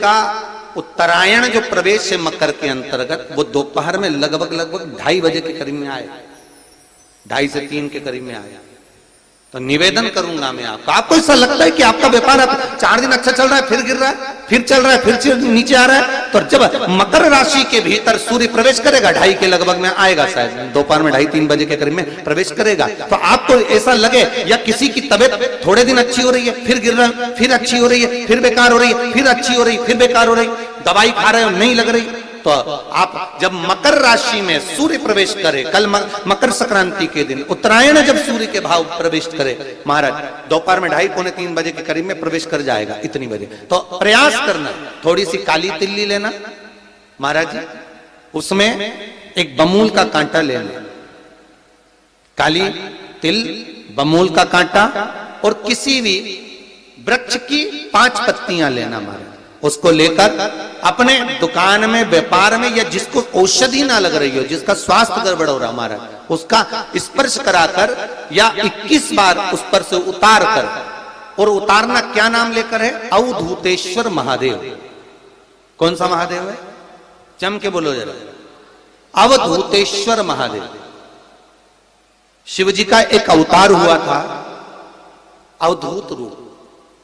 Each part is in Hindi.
का उत्तरायण जो प्रवेश है मकर के अंतर्गत, वो दोपहर में लगभग 2:30 बजे के करीब में आए, 2:30 से 3 के करीब में आया। तो निवेदन करूंगा मैं आपको ऐसा लगता है कि आपका व्यापार 4 दिन अच्छा चल रहा है, फिर गिर रहा है, फिर चल रहा है, फिर नीचे आ रहा है, तो जब मकर राशि के भीतर सूर्य प्रवेश करेगा 2:30 के लगभग में आएगा, शायद दोपहर में 2:30-3 बजे के करीब में प्रवेश करेगा, तो आपको ऐसा लगे या किसी की तबियत थोड़े दिन अच्छी हो रही है, फिर गिर रहा है, फिर अच्छी हो रही है, फिर बेकार हो रही है, फिर अच्छी हो रही है, फिर बेकार हो रही, दवाई खा रहे हो नहीं लग रही, तो आप जब मकर राशि में सूर्य प्रवेश करे, कल मकर संक्रांति के दिन उत्तरायण जब सूर्य के भाव प्रवेश करे महाराज, दोपहर में 2:30-3 बजे के करीब में प्रवेश कर जाएगा इतनी बजे, तो प्रयास करना थोड़ी सी काली तिल्ली लेना महाराज जी, उसमें एक बमूल का कांटा लेना, काली तिल, बमूल का कांटा और किसी भी वृक्ष की 5 पत्तियां लेना महाराज, उसको लेकर अपने दुकान में, व्यापार में, या जिसको औषधि ना लग रही हो, जिसका स्वास्थ्य गड़बड़ हो रहा हमारा, उसका स्पर्श कराकर या 21 बार उस पर से उतार कर, और उतारना क्या नाम लेकर है? अवधूतेश्वर महादेव। कौन सा महादेव है? जम के बोलो जरा, अवधूतेश्वर महादेव। शिव जी का एक अवतार हुआ था, अवधूत रूप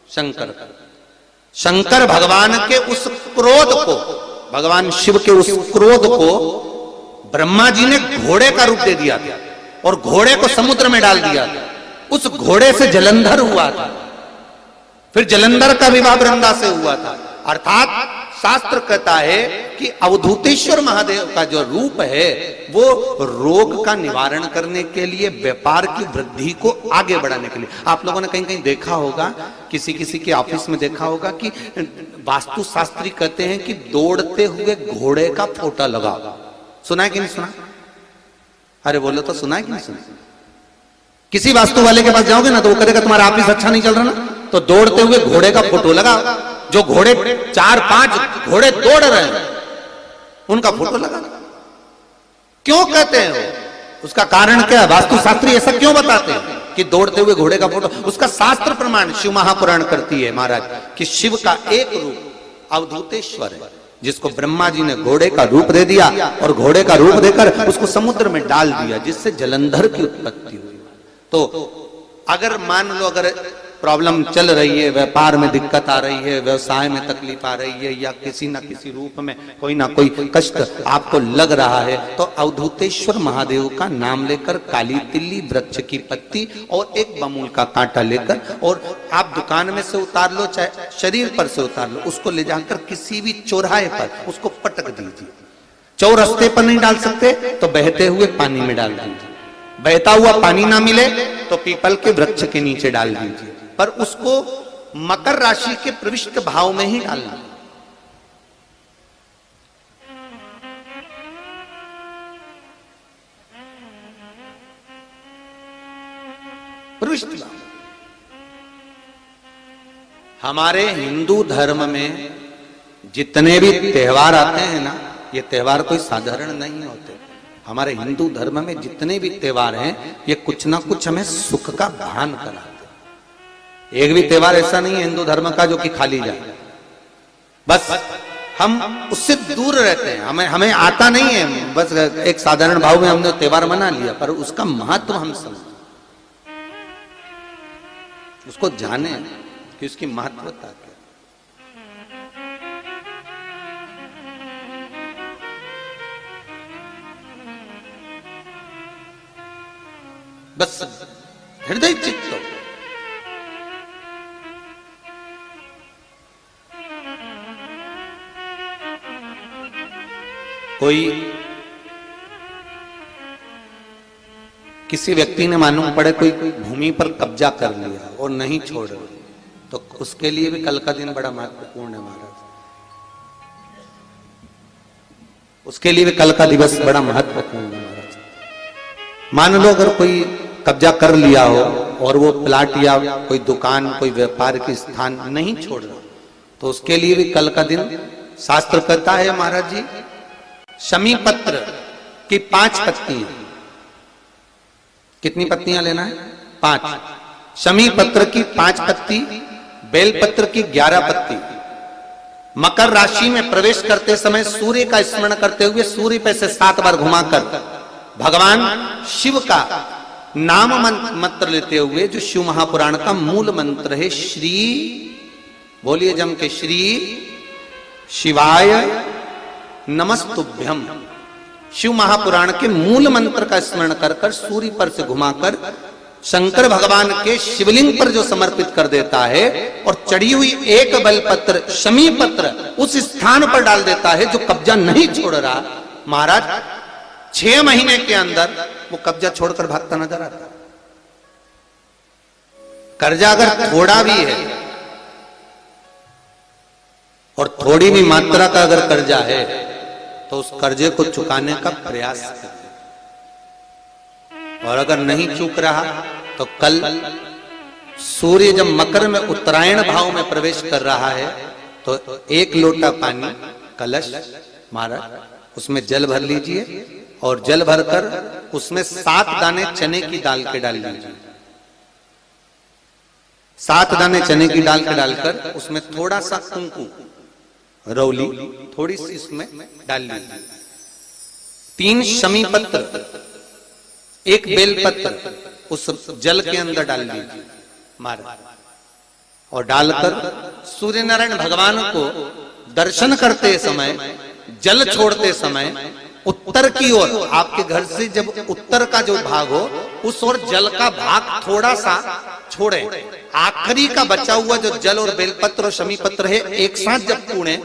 शंकर का। शंकर भगवान के उस क्रोध को, भगवान शिव के उस क्रोध को ब्रह्मा जी ने घोड़े का रूप दे दिया था और घोड़े को समुद्र में डाल दिया था। उस घोड़े से जलंधर हुआ था, फिर जलंधर का विवाह वृंदा से हुआ था। अर्थात शास्त्र कहता है कि अवधूतेश्वर महादेव का जो रूप है वो रोग का निवारण करने के लिए, व्यापार की वृद्धि को आगे बढ़ाने के लिए। आप लोगों ने कहीं कहीं देखा होगा, किसी किसी के ऑफिस में देखा होगा कि वास्तु शास्त्री कहते हैं कि दौड़ते हुए घोड़े का फोटो लगा। सुना है कि नहीं सुना? अरे बोलो तो, सुना है कि नहीं सुना? किसी वास्तु वाले के पास जाओगे ना तो वो कहेगा तुम्हारा ऑफिस अच्छा नहीं चल रहा ना, तो दौड़ते हुए घोड़े का फोटो लगा। जो घोड़े 4-5 घोड़े दौड़ रहे हैं उनका फोटो लगा। क्यों कहते हैं वो? उसका कारण क्या है? वास्तु शास्त्री ऐसा क्यों बताते हैं कि दौड़ते हुए घोड़े का फोटो? उसका शास्त्र प्रमाण शिव महापुराण करती है महाराज कि शिव का एक रूप अवधूतेश्वर है, जिसको ब्रह्मा जी ने घोड़े का रूप दे दिया और घोड़े का रूप देकर उसको समुद्र में डाल दिया, जिससे जलंधर की उत्पत्ति हुई। तो अगर मान लो, अगर प्रॉब्लम चल रही है, व्यापार में दिक्कत आ रही है, व्यवसाय में तकलीफ आ रही है, या किसी ना किसी रूप में कोई ना कोई कष्ट आपको लग रहा है, तो अवधूतेश्वर महादेव का नाम लेकर काली तिल्ली, वृक्ष की पत्ती और एक बमूल का कांटा लेकर, और आप दुकान में से उतार लो, चाहे शरीर पर से उतार लो, उसको ले जाकर किसी भी चौराहे पर उसको पटक दीजिए। चौरस्ते पर नहीं डाल सकते तो बहते हुए पानी में डाल दीजिए, बहता हुआ पानी ना मिले तो पीपल के वृक्ष के नीचे डाल दीजिए, पर उसको मकर राशि के प्रविष्ट भाव में ही डालना। प्रविष्ट भाव। हमारे हिंदू धर्म में जितने भी त्योहार आते हैं ना, ये त्योहार कोई साधारण नहीं होते। हमारे हिंदू धर्म में जितने भी त्योहार हैं, ये कुछ ना कुछ हमें सुख का भान कराते। एक भी त्योहार ऐसा नहीं है हिंदू धर्म का जो कि खाली जाए, बस हम उससे दूर रहते हैं, हमें आता नहीं है, बस एक साधारण भाव में हमने त्योहार मना लिया, पर उसका महत्व हम समझें, उसको जाने कि उसकी महत्वता क्या। बस हृदय चित्त। कोई किसी व्यक्ति ने मालूम पड़े कोई भूमि पर कब्जा कर लिया और नहीं छोड़ रहे, तो उसके लिए भी कल का दिन बड़ा महत्वपूर्ण है महाराज। उसके लिए भी कल का दिवस बड़ा महत्वपूर्ण है महाराज। मान लो अगर कोई कब्जा कर लिया हो और वो प्लाट या कोई दुकान, कोई व्यापार की स्थान नहीं छोड़ रहा, तो उसके लिए भी कल का दिन शास्त्र कहता है महाराज जी, शमी पत्र की 5 पत्तियां। कितनी पत्तियां लेना है? 5। शमी पत्र की 5 पत्ती, बेल पत्र की 11 पत्ती, मकर राशि में प्रवेश करते समय सूर्य का स्मरण करते हुए सूर्य पे से 7 बार घुमाकर भगवान शिव का नाम मंत्र लेते हुए, जो शिव महापुराण का मूल मंत्र है, श्री, बोलिए जम के, श्री शिवाय नमस्तुभ्यम, शिव महापुराण के मूल मंत्र का स्मरण कर कर सूर्य पर से घुमाकर शंकर भगवान के शिवलिंग पर जो समर्पित कर देता है और चढ़ी हुई एक बेलपत्र, शमी पत्र उस स्थान पर डाल देता है जो कब्जा नहीं छोड़ रहा, महाराज 6 महीने के अंदर वो कब्जा छोड़कर भागता नजर आता। कर्जा अगर थोड़ा भी है और थोड़ी भी मात्रा का अगर कर्जा है तो उस कर्जे को चुकाने का प्रयास करें, और अगर नहीं चूक रहा तो कल सूर्य जब मकर में उत्तरायण भाव में प्रवेश कर रहा है तो 1 लोटा पानी कलश महाराज उसमें जल भर लीजिए और जल भरकर उसमें 7 दाने चने की दाल के डाल लीजिए। 7 दाने चने की दाल के डालकर उसमें थोड़ा सा कुंकू रौली थोड़ी सी इसमें डाल लीजिए। 3 शमी पत्र, 1 बेलपत्र उस जल के अंदर डाल लीजिए महाराज, और डालकर सूर्य नारायण भगवान को दर्शन करते समय, जल छोड़ते समय उत्तर की ओर, आपके घर से जब उत्तर का जो भाग हो उस ओर जल का भाग थोड़ा सा छोड़े। आखिरी का बचा हुआ जो जल और बेलपत्र और शमी पत्र है एक साथ जब पूणे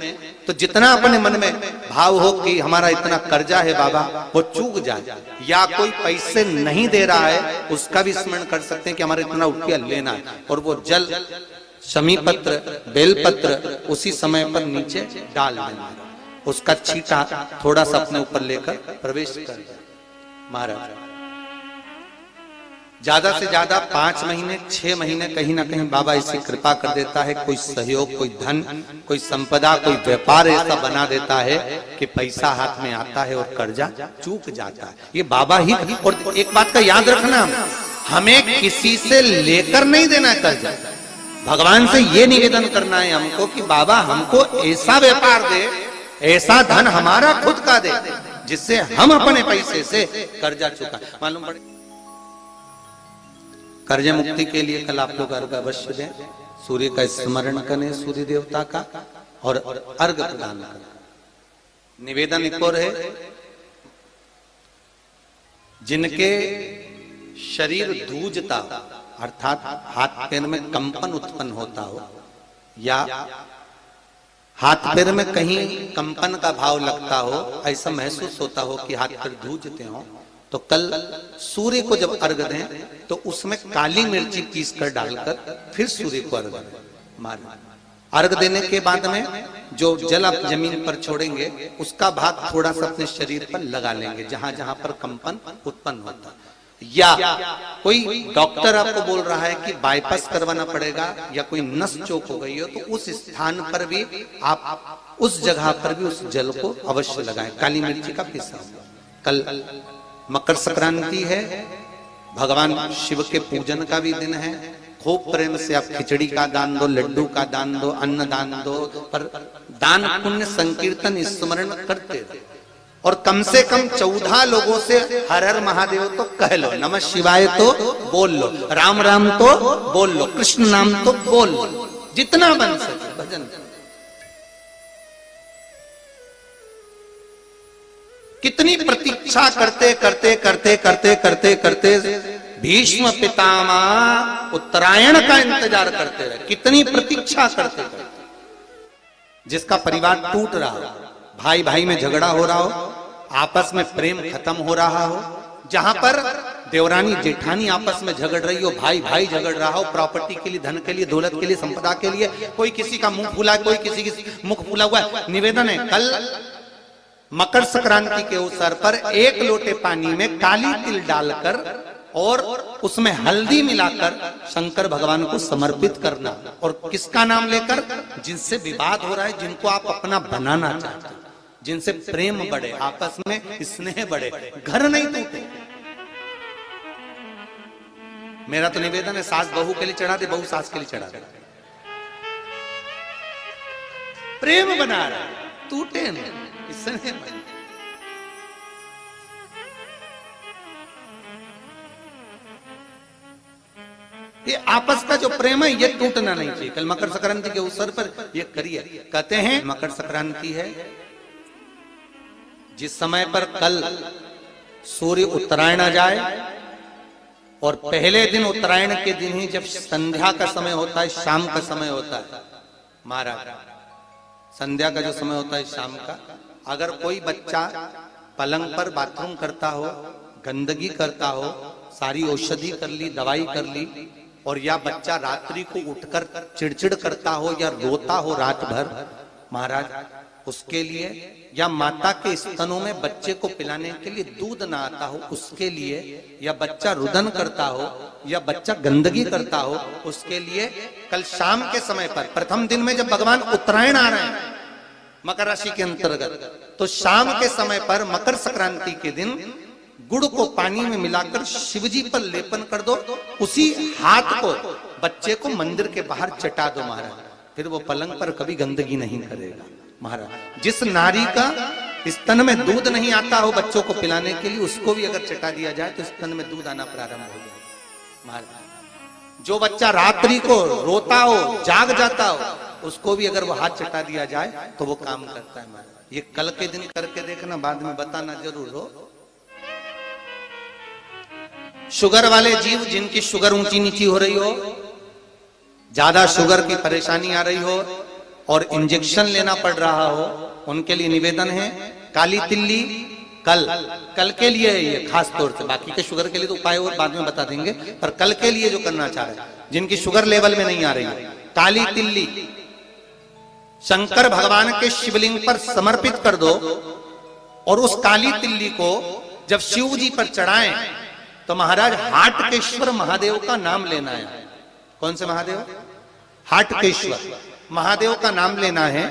तो जितना अपने मन में भाव हो कि हमारा इतना कर्जा है बाबा वो चूक जाए, या कोई पैसे नहीं दे रहा है उसका भी स्मरण कर सकते हैं कि हमारा इतना रुपया लेना है, और वो जल शमी पत्र बेलपत्र उसी समय पर नीचे डाल देना, उसका छींटा थोड़ा सा अपने ऊपर लेकर प्रवेश कर महाराज। ज्यादा से ज्यादा 5 महीने 6 महीने कहीं ना कहीं बाबा इसे कृपा कर देता है, कोई सहयोग, कोई धन, कोई संपदा, कोई व्यापार ऐसा बना देता है कि पैसा हाथ में आता है और कर्जा चूक जाता है। ये बाबा ही। और एक बात का याद रखना, हमें किसी से लेकर नहीं देना कर्जा, भगवान से ये निवेदन करना है हमको कि बाबा हमको ऐसा व्यापार दे, ऐसा धन हमारा खुद का दे जिससे हम अपने पैसे से कर्जा चुका। मालूम पड़े कर्ज मुक्ति के लिए कल आप लोग अर्घ अवश्य दें, सूर्य का स्मरण करें, सूर्य देवता का, और अर्घ प्रदान करें। निवेदन एक और है, जिनके शरीर धूजता अर्थात हाथ पैर में कंपन उत्पन्न होता हो, या हाथ पैर में कहीं कंपन का भाव लगता हो, ऐसा महसूस होता हो कि हाथ पैर धूजते हो, तो कल सूर्य को जब अर्घ दें तो उसमें काली मिर्ची पीस कर डालकर फिर सूर्य को अर्घ मारें। अर्घ देने के बाद में जो जल आप जमीन पर छोड़ेंगे उसका भाग थोड़ा सा अपने शरीर पर लगा लेंगे जहां जहां पर कंपन उत्पन्न होता। या कोई डॉक्टर आपको बोल रहा है कि बाईपास करवाना पड़ेगा या कोई नस चोक हो गई हो, तो उस स्थान पर भी आप उस जगह पर भी उस जल को अवश्य लगाएं, काली मिर्ची का पीसा। कल मकर संक्रांति है, भगवान शिव के पूजन का भी दिन है। खूब प्रेम से आप खिचड़ी का दान दो, लड्डू का दान दो, अन्न दान दो, पर दान पुण्य संकीर्तन स्मरण करते रहो, और कम से कम 14 लोगों से हर हर महादेव तो कह लो, नमः शिवाय तो बोल लो, राम राम तो बोल लो, कृष्ण नाम तो बोल लो, जितना बन सके भजन। कितनी प्रतीक्षा करते करते करते करते करते करते भीष्म पितामह उत्तरायण का इंतजार करते रहे, कितनी प्रतीक्षा करते करते। जिसका परिवार टूट रहा हो, भाई भाई में झगड़ा हो रहा हो, आपस में प्रेम खत्म हो रहा हो, जहां पर देवरानी जेठानी आपस में झगड़ रही हो, भाई भाई झगड़ रहा हो, प्रॉपर्टी के लिए, धन के लिए, दौलत के लिए, संपदा के लिए, कोई किसी का मुंह फूला, कोई किसी की मुख फूला हुआ है। निवेदन है, कल मकर संक्रांति के अवसर पर 1 लोटे पानी में काली तिल डालकर और उसमें हल्दी मिलाकर शंकर भगवान को समर्पित करना, और किसका नाम लेकर? जिनसे विवाद हो रहा है, जिनको आप अपना बनाना चाहते हैं, जिनसे प्रेम बढ़े, आपस में स्नेह बढ़े, घर नहीं टूटे। मेरा तो निवेदन है, सास बहू के लिए चढ़ा दे, बहू सास के लिए चढ़ा दे। प्रेम बना रहा, टूटे नहीं, इसने बना। ये आपस का जो प्रेम है ये टूटना नहीं चाहिए। कल मकर संक्रांति के अवसर पर ये करिए। कहते हैं मकर संक्रांति है जिस समय पर कल सूर्य उत्तरायण आ जाए और पहले दिन उत्तरायण के दिन ही जब संध्या का समय होता है, शाम का समय होता है महाराज, संध्या का जो समय होता है शाम का, अगर कोई बच्चा पलंग पर बाथरूम करता हो, गंदगी करता हो, सारी औषधि कर ली, दवाई कर ली, और या बच्चा रात्रि को उठकर चिड़चिड़ करता हो या रोता हो रात भर महाराज, उसके लिए, या माता के स्तनों में बच्चे को पिलाने के लिए दूध ना आता हो उसके लिए, या बच्चा रुदन करता हो, या बच्चा गंदगी करता हो, उसके लिए कल शाम के समय पर, प्रथम दिन में जब भगवान उत्तरायण आ रहे हैं मकर राशि के अंतर्गत, तो शाम के समय पर मकर संक्रांति के दिन गुड़ को पानी में मिलाकर शिवजी पर लेपन कर दो, उसी हाथ को बच्चे को मंदिर के बाहर चटा दो महाराज, फिर वो पलंग पर कभी गंदगी नहीं करेगा महाराज। जिस नारी का स्तन में दूध नहीं आता हो बच्चों को पिलाने के लिए, उसको भी अगर चटा दिया जाए तो स्तन में दूध आना प्रारंभ हो जाए महाराज। जो बच्चा रात्रि को रोता हो, जाग जाता हो, उसको भी अगर वो हाथ चटा दिया जाए तो वो काम करता है महाराज। ये कल के दिन करके देखना, बाद में बताना जरूर हो। शुगर वाले जीव जिनकी शुगर ऊंची नीची हो रही हो, ज्यादा शुगर की परेशानी आ रही हो और इंजेक्शन लेना पड़ रहा हो, उनके लिए निवेदन है काली तिल्ली कल के लिए है ये खास तौर से, बाकी के शुगर के लिए तो उपाय और बाद में बता देंगे, पर कल के लिए जो करना चाह रहे हैं, जिनकी शुगर लेवल में नहीं आ रही है, काली तिल्ली शंकर भगवान के शिवलिंग पर समर्पित कर दो, और उस काली तिल्ली को जब शिव जी पर चढ़ाएं तो महाराज हाटकेश्वर महादेव का नाम लेना है। कौन से महादेव? हाटकेश्वर महादेव का नाम लेना है,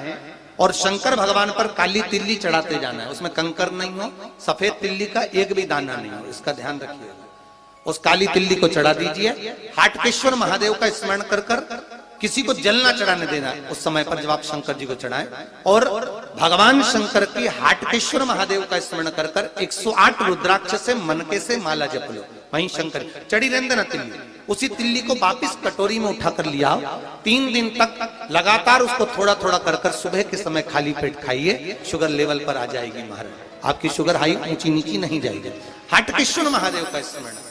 और शंकर भगवान पर काली तिल्ली चढ़ाते जाना है। उसमें कंकर नहीं हो, सफेद तिल्ली का एक भी दाना नहीं हो, इसका ध्यान रखिएगा। उस काली तिल्ली को चढ़ा दीजिए, हाटकेश्वर महादेव का स्मरण कर कर, किसी को जल ना चढ़ाने देना उस समय पर जब आप शंकर जी को चढ़ाएं, और भगवान शंकर की हाटकेश्वर महादेव का स्मरण कर कर 108 रुद्राक्ष से मनके से माला जप लो, वहीं शंकर चढ़ी रहने देना तिल्ली। उसी तिल्ली को वापिस कटोरी में उठाकर लिया, 3 दिन तक लगातार उसको थोड़ा थोड़ा कर कर सुबह के समय खाली पेट खाइए, शुगर लेवल पर आ जाएगी महाराज, आपकी शुगर हाई ऊंची नीची नहीं जाएगी। हाटकेश्वर महादेव का स्मरण